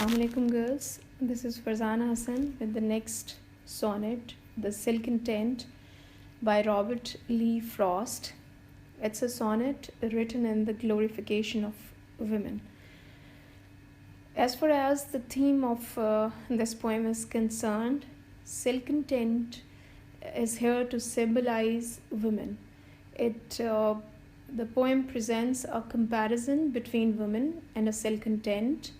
Assalamu alaikum girls. This is Farzana Hassan with the next sonnet, The Silken Tent by Robert Lee Frost. It's a sonnet written in the glorification of women. As far as the theme of this poem is concerned, Silken Tent is here to symbolize women. The poem presents a comparison between women and a silken tent.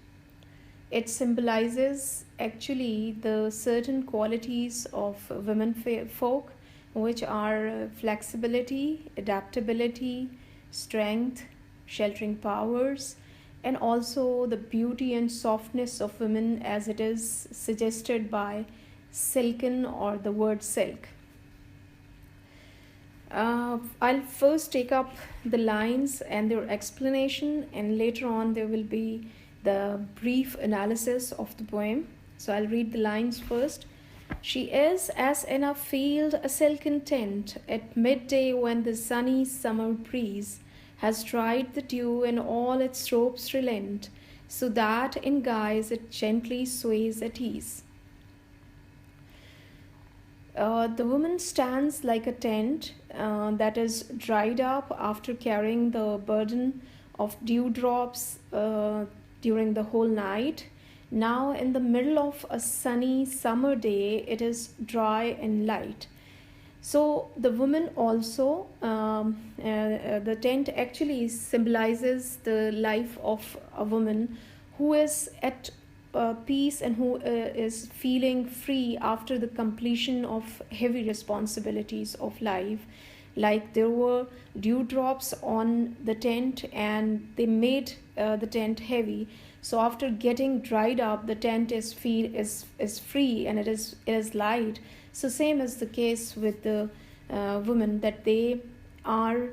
It symbolizes actually the certain qualities of women folk, which are flexibility, adaptability, strength, sheltering powers, and also the beauty and softness of women as it is suggested by silken or the word silk. I'll first take up the lines and their explanation, and later on there will be the brief analysis of the poem. So I'll read the lines first. She is as in a field a silken tent at midday when the sunny summer breeze has dried the dew and all its ropes relent, so that in guise it gently sways at ease. The woman stands like a tent that is dried up after carrying the burden of dewdrops during the whole night. Now, in the middle of a sunny summer day, it is dry and light. So, the woman also, the tent actually symbolizes the life of a woman who is at peace and who is feeling free after the completion of heavy responsibilities of life. Like there were dewdrops on the tent and they made the tent heavy. So after getting dried up, the tent is free and it is light. So same is the case with the women, that they are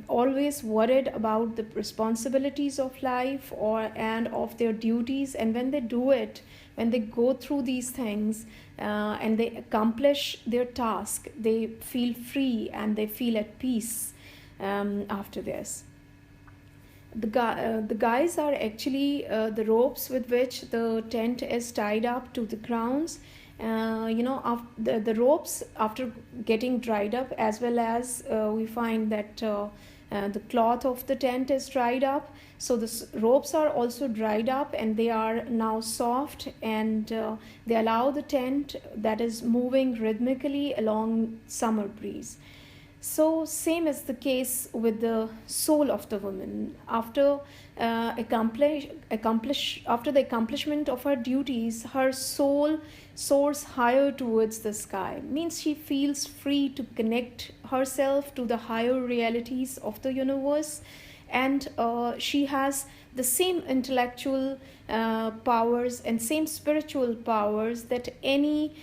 always worried about the responsibilities of life and of their duties, and when they do it, when they go through these things and they accomplish their task, they feel free and they feel at peace after this. The guys are actually the ropes with which the tent is tied up to the grounds. The ropes after getting dried up, as well as we find that the cloth of the tent is dried up, so the ropes are also dried up and they are now soft, and they allow the tent that is moving rhythmically along summer breeze. So same is the case with the soul of the woman. After after the accomplishment of her duties, her soul soars higher towards the sky. Means she feels free to connect herself to the higher realities of the universe, and she has the same intellectual powers and same spiritual powers that any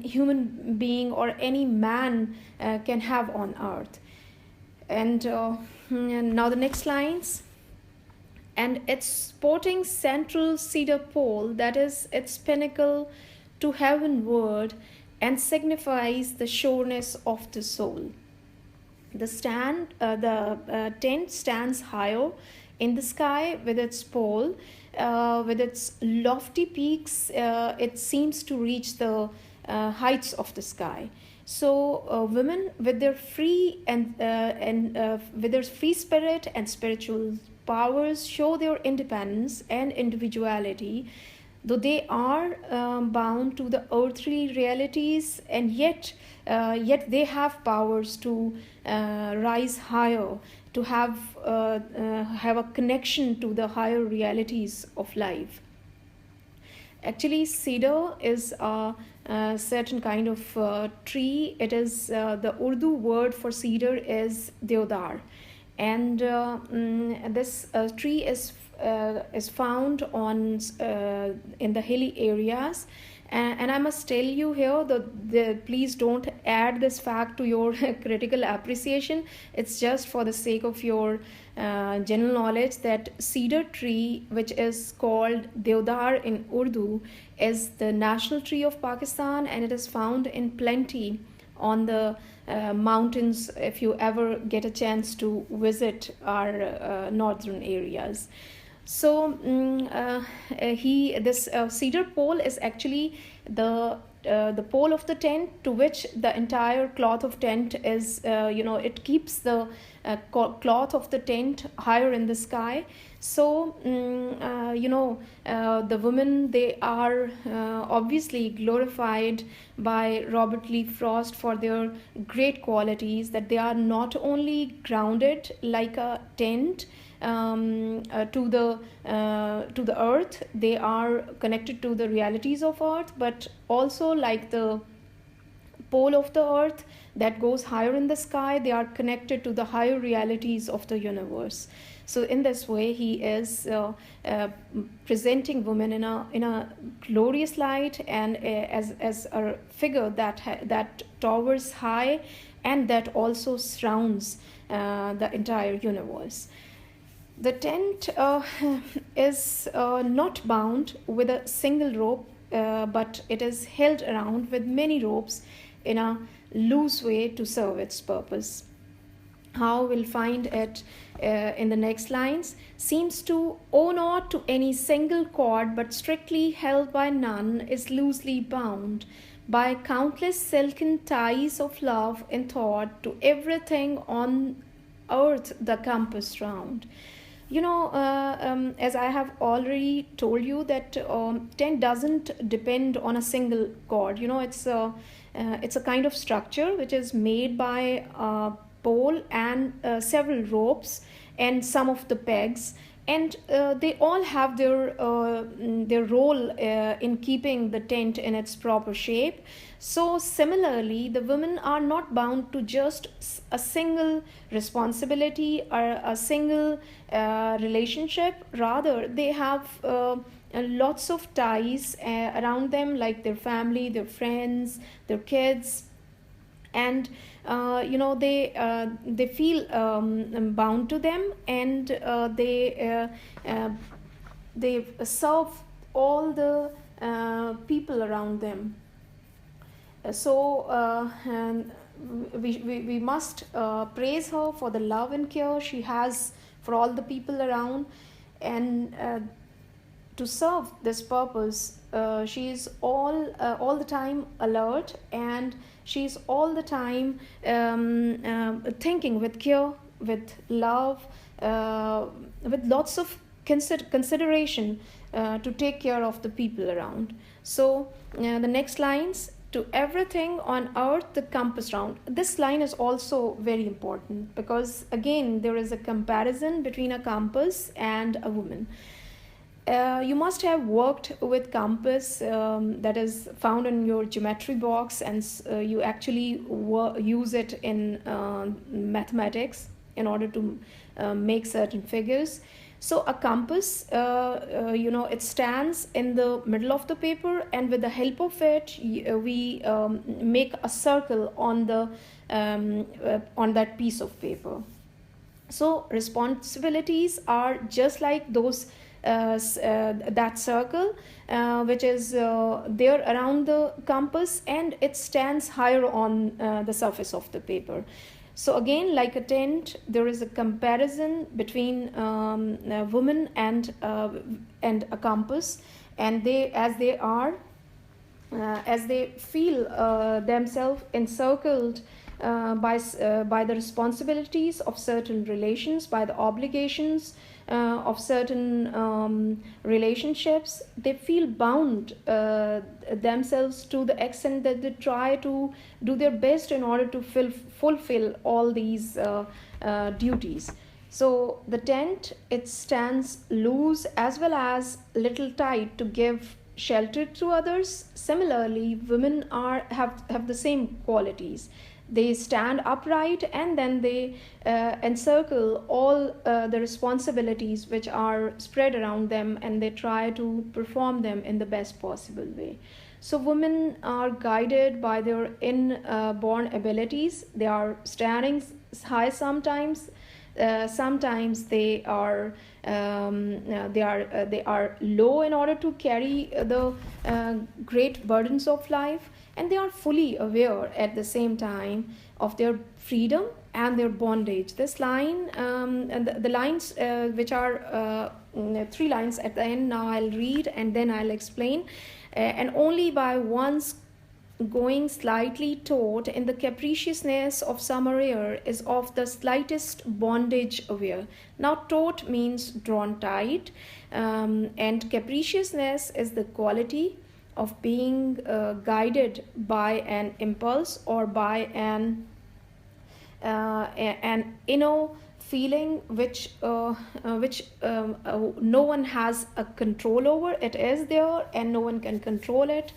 human being or any man can have on earth. And now the next lines. And its sporting central cedar pole, that is its pinnacle to heavenward, and signifies the sureness of the soul. The tent stands higher in the sky with its pole, with its lofty peaks. It seems to reach the heights of the sky. So women, with their free with their free spirit and spiritual powers, show their independence and individuality, though they are bound to the earthly realities, and yet they have powers to rise higher, to have a connection to the higher realities of life. Actually, cedar is a certain kind of tree. It is the Urdu word for cedar is deodar, and this tree is found on in the hilly areas. And I must tell you here that please don't add this fact to your critical appreciation. It's just for the sake of your general knowledge that cedar tree, which is called deodar in Urdu, is the national tree of Pakistan, and it is found in plenty on the mountains if you ever get a chance to visit our northern areas. So he this cedar pole is actually the pole of the tent, to which the entire cloth of tent is, it keeps the cloth of the tent higher in the sky. So the women, they are obviously glorified by Robert Lee Frost for their great qualities, that they are not only grounded like a tent to the earth, they are connected to the realities of earth, but also like the pole of the earth that goes higher in the sky, they are connected to the higher realities of the universe. So in this way, he is presenting women in a glorious light, and as a figure that towers high, and that also surrounds the entire universe. The tent is not bound with a single rope, but it is held around with many ropes in a loose way to serve its purpose. How we'll find it in the next lines. Seems to owe not to any single cord, but strictly held by none, is loosely bound by countless silken ties of love and thought, to everything on earth the compass round. As I have already told you, that tent doesn't depend on a single cord. It's a kind of structure which is made by a pole and several ropes and some of the pegs, and they all have their role in keeping the tent in its proper shape. So similarly, the women are not bound to just a single responsibility or a single relationship. Rather, they have lots of ties around them, like their family, their friends, their kids, and they feel bound to them, and they serve all the people around them. And we must praise her for the love and care she has for all the people around, and to serve this purpose, she is all the time alert, and she's all the time thinking with care, with love, with lots of consideration to take care of the people around. So the next lines: to everything on earth the compass round. This line is also very important, because again there is a comparison between a compass and a woman. You must have worked with compass that is found in your geometry box, and you actually use it in mathematics in order to make certain figures. So a compass, it stands in the middle of the paper, and with the help of it, we make a circle on that piece of paper. So responsibilities are just like those that circle, which is there around the compass, and it stands higher on the surface of the paper. So again, like a tent, there is a comparison between a woman and a compass, and as they feel themselves encircled by the responsibilities of certain relations, by the obligations of certain relationships, they feel bound themselves to the extent that they try to do their best in order to fulfill all these duties. So the tent, it stands loose as well as little tight to give shelter to others. Similarly, women have the same qualities. They stand upright, and then they encircle all the responsibilities which are spread around them, and they try to perform them in the best possible way. So women are guided by their inborn abilities. They are standing high sometimes. Sometimes they are low in order to carry the great burdens of life, and they are fully aware at the same time of their freedom and their bondage. This line, and the lines which are three lines at the end. Now I'll read and then I'll explain. And only by one's going slightly taut in the capriciousness of summer air is of the slightest bondage aware. Now, taut means drawn tight, and capriciousness is the quality of being guided by an impulse or by an inner feeling which no one has a control over. It is there and no one can control it.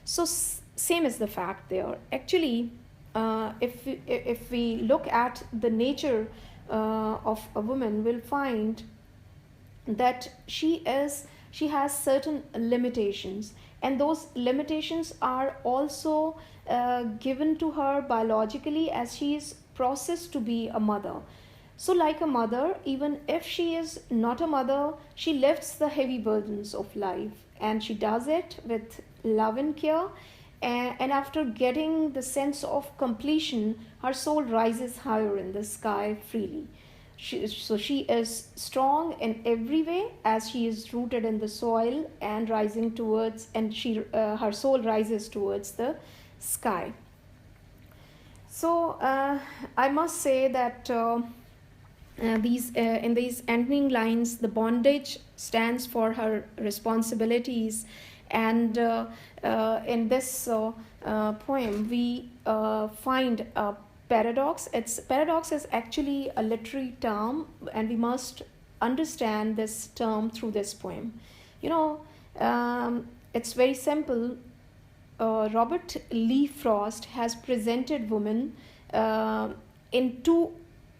So same is the fact there. Actually, if we look at the nature of a woman, we'll find that she has certain limitations, and those limitations are also given to her biologically as she is processed to be a mother. So, like a mother, even if she is not a mother, she lifts the heavy burdens of life, and she does it with love and care. And after getting the sense of completion, her soul rises higher in the sky freely. So she is strong in every way as she is rooted in the soil and rising towards, and her soul rises towards the sky. So I must say that in these ending lines, the bondage stands for her responsibilities, and in this poem we find a paradox. Paradox is actually a literary term, and we must understand this term through this poem. It's very simple. Robert Lee Frost has presented women in two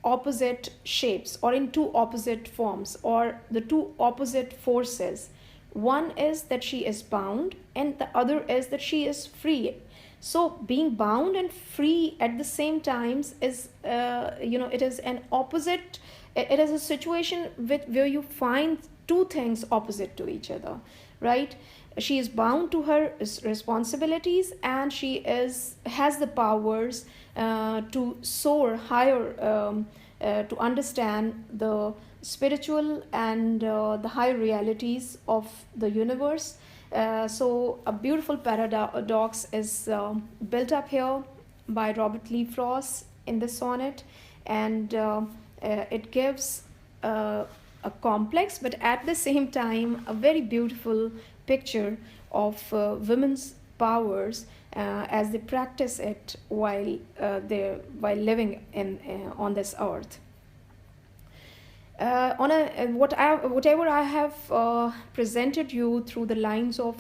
opposite shapes, or in two opposite forms, or the two opposite forces. One is that she is bound, and the other is that she is free. So being bound and free at the same times is it is an opposite. It is a situation where you find two things opposite to each other, right? She is bound to her responsibilities, and she has the powers to soar higher, to understand the spiritual and the higher realities of the universe. So a beautiful paradox is built up here by Robert Lee Frost in this sonnet, and it gives a complex but at the same time a very beautiful picture of women's powers as they practice it while living on this earth. Whatever I have presented you through the lines of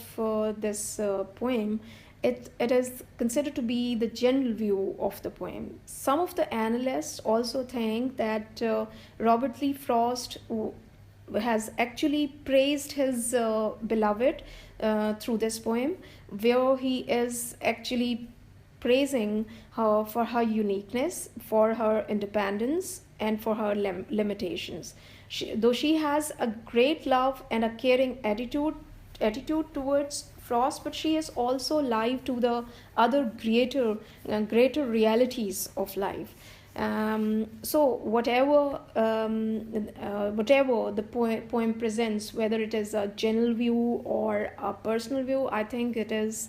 this poem, it is considered to be the general view of the poem. Some of the analysts also think that Robert Lee Frost has actually praised his beloved through this poem, where he is actually praising her for her uniqueness, for her independence, and for her limitations. Though she has a great love and a caring attitude towards Frost, but she is also alive to the other greater realities of life. So whatever the poem presents, whether it is a general view or a personal view, I think it is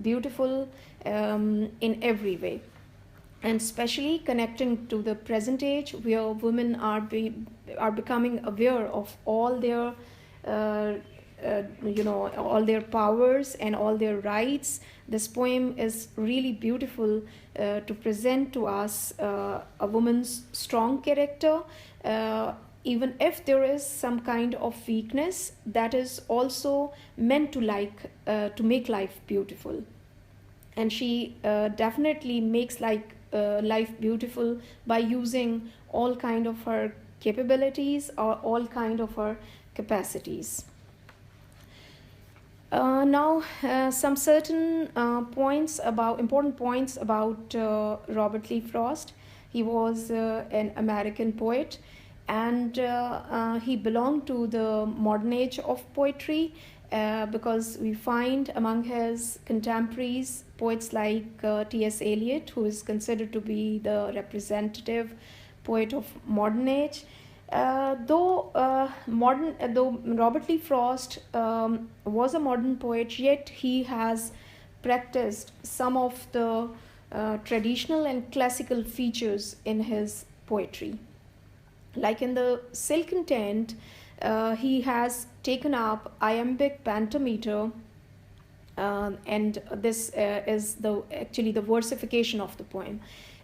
beautiful in every way, and especially connecting to the present age, where women are becoming aware of all their all their powers and all their rights. This poem is really beautiful to present to us a woman's strong character, even if there is some kind of weakness, that is also meant to make life beautiful. And she definitely makes life beautiful by using all kind of her capabilities or all kind of her capacities. Now, some certain important points about Robert Lee Frost. He was an American poet, and he belonged to the modern age of poetry, because we find among his contemporaries poets like T.S. Eliot, who is considered to be the representative poet of modern age. Though Robert Lee Frost was a modern poet, yet he has practiced some of the traditional and classical features in his poetry. Like in the Silken Tent, he has taken up iambic pentameter, and this is the actually the versification of the poem.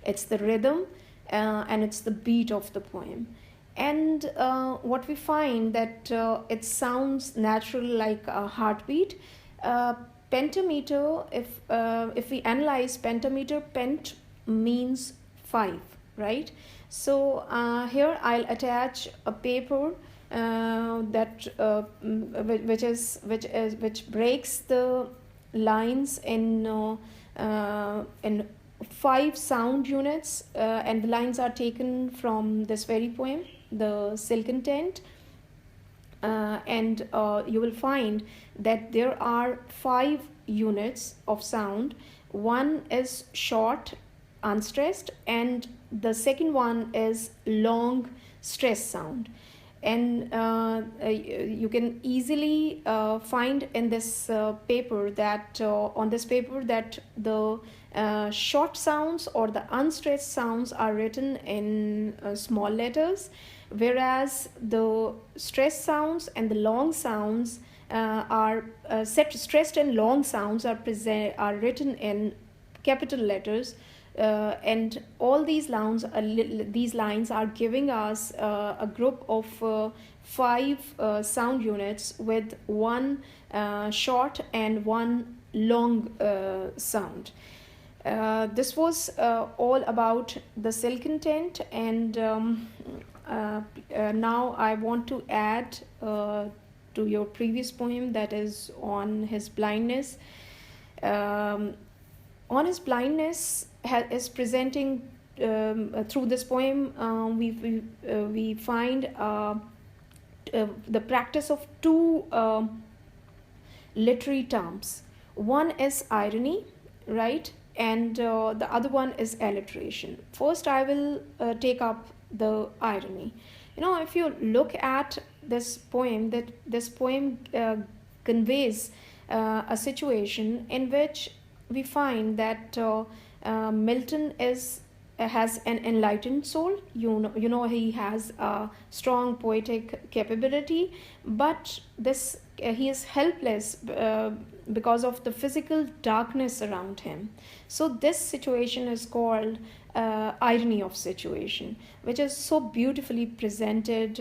It's the rhythm, and it's the beat of the poem. And what we find that it sounds natural like a heartbeat. uh, Pentameter, if we analyze pentameter, pent means five, right? So here I'll attach a paper that which breaks the lines in five sound units, and the lines are taken from this very poem, the Silken Tent. And you will find that there are five units of sound. One is short, unstressed, and the second one is long, stressed sound. And you can easily find in this paper that on this paper that the short sounds or the unstressed sounds are written in small letters, whereas the stressed sounds and the long sounds are stressed and long sounds are written in capital letters. And all these lines are giving us a group of five sound units with one short and one long sound. This was all about the Silken Tent, and now I want to add to your previous poem, that is on his blindness. Um, on his blindness is presenting through this poem. We find the practice of two literary terms. One is irony, right? And the other one is alliteration. First, I will take up the irony. If you look at this poem, that this poem conveys a situation in which we find that Milton has an enlightened soul. He has a strong poetic capability, but this he is helpless because of the physical darkness around him. So this situation is called irony of situation, which is so beautifully presented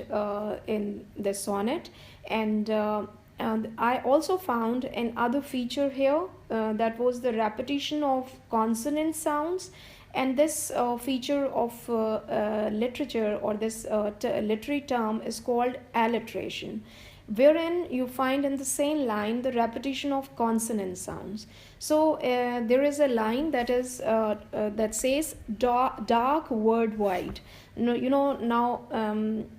in the sonnet. And I also found another feature here, that was the repetition of consonant sounds. And this feature of literature, or this literary term, is called alliteration, wherein you find in the same line the repetition of consonant sounds. So there is a line that says dark word wide. Now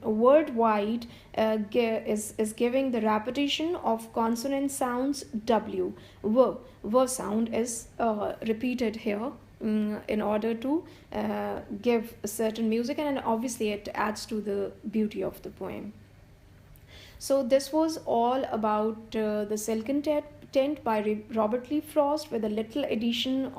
word wide is giving the repetition of consonant sounds w. V sound is repeated here in order to give a certain music, and obviously it adds to the beauty of the poem. So this was all about the Silken Tent by Robert Lee Frost, with a little addition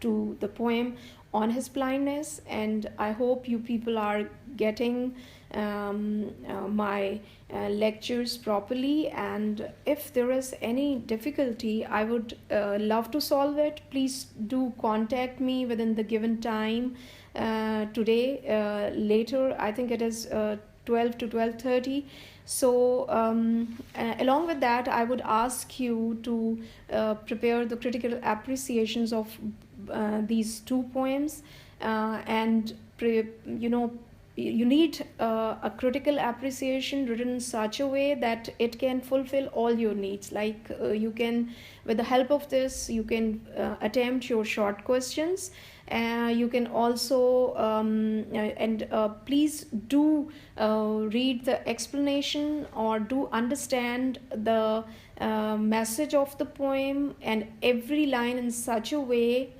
to the poem on his blindness. And I hope you people are getting my lectures properly. And if there is any difficulty, I would love to solve it. Please do contact me within the given time today. Later, I think it is 12 to 12:30. So along with that, I would ask you to prepare the critical appreciations of these two poems. And you need a critical appreciation written in such a way that it can fulfill all your needs. Like you can, with the help of this, you can attempt your short questions. You can also please do read the explanation, or do understand the message of the poem and every line in such a way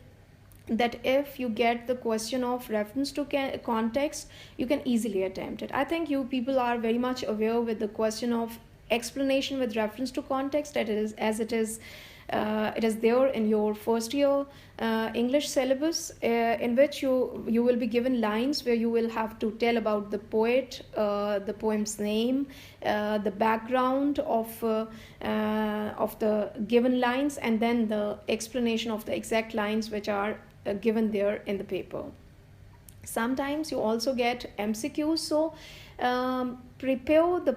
that if you get the question of reference to context, you can easily attempt it. I think you people are very much aware with the question of explanation with reference to context, that is, as it is there in your first year English syllabus, in which you will be given lines where you will have to tell about the poet, the poem's name, the background of the given lines, and then the explanation of the exact lines which are given there in the paper. Sometimes you also get MCQs, so prepare the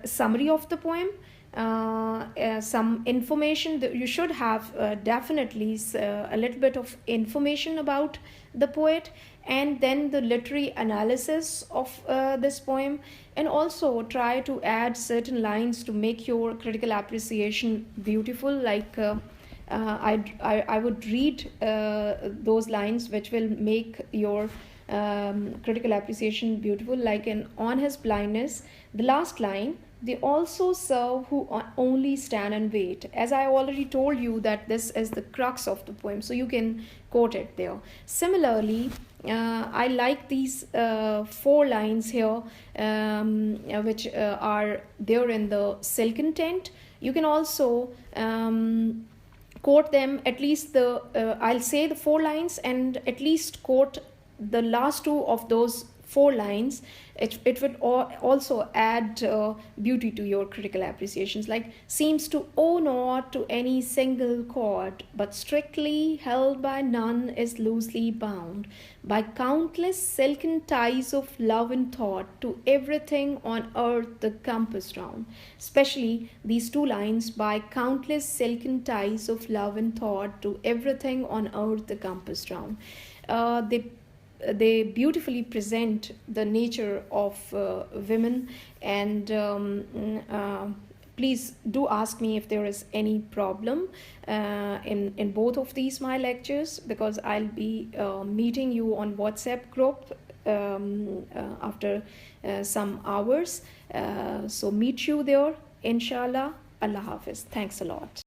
summary of the poem, some information that you should have, definitely a little bit of information about the poet, and then the literary analysis of this poem, and also try to add certain lines to make your critical appreciation beautiful, like I would read those lines which will make your critical appreciation beautiful, like in On His Blindness, the last line, they also serve who only stand and wait. As I already told you that this is the crux of the poem, so you can quote it there. Similarly, I like these four lines here, which are there in the silken tent. You can also quote them, at least the I'll say the four lines and at least quote the last two of those four lines. It would also add beauty to your critical appreciations, like seems to owe not to any single chord, but strictly held by none, is loosely bound by countless silken ties of love and thought, to everything on earth the compass round. Especially these two lines, by countless silken ties of love and thought, to everything on earth the compass round. They beautifully present the nature of women, and please do ask me if there is any problem in both of these my lectures, because I'll be meeting you on WhatsApp group after some hours, so meet you there inshallah. Allah Hafiz. Thanks a lot.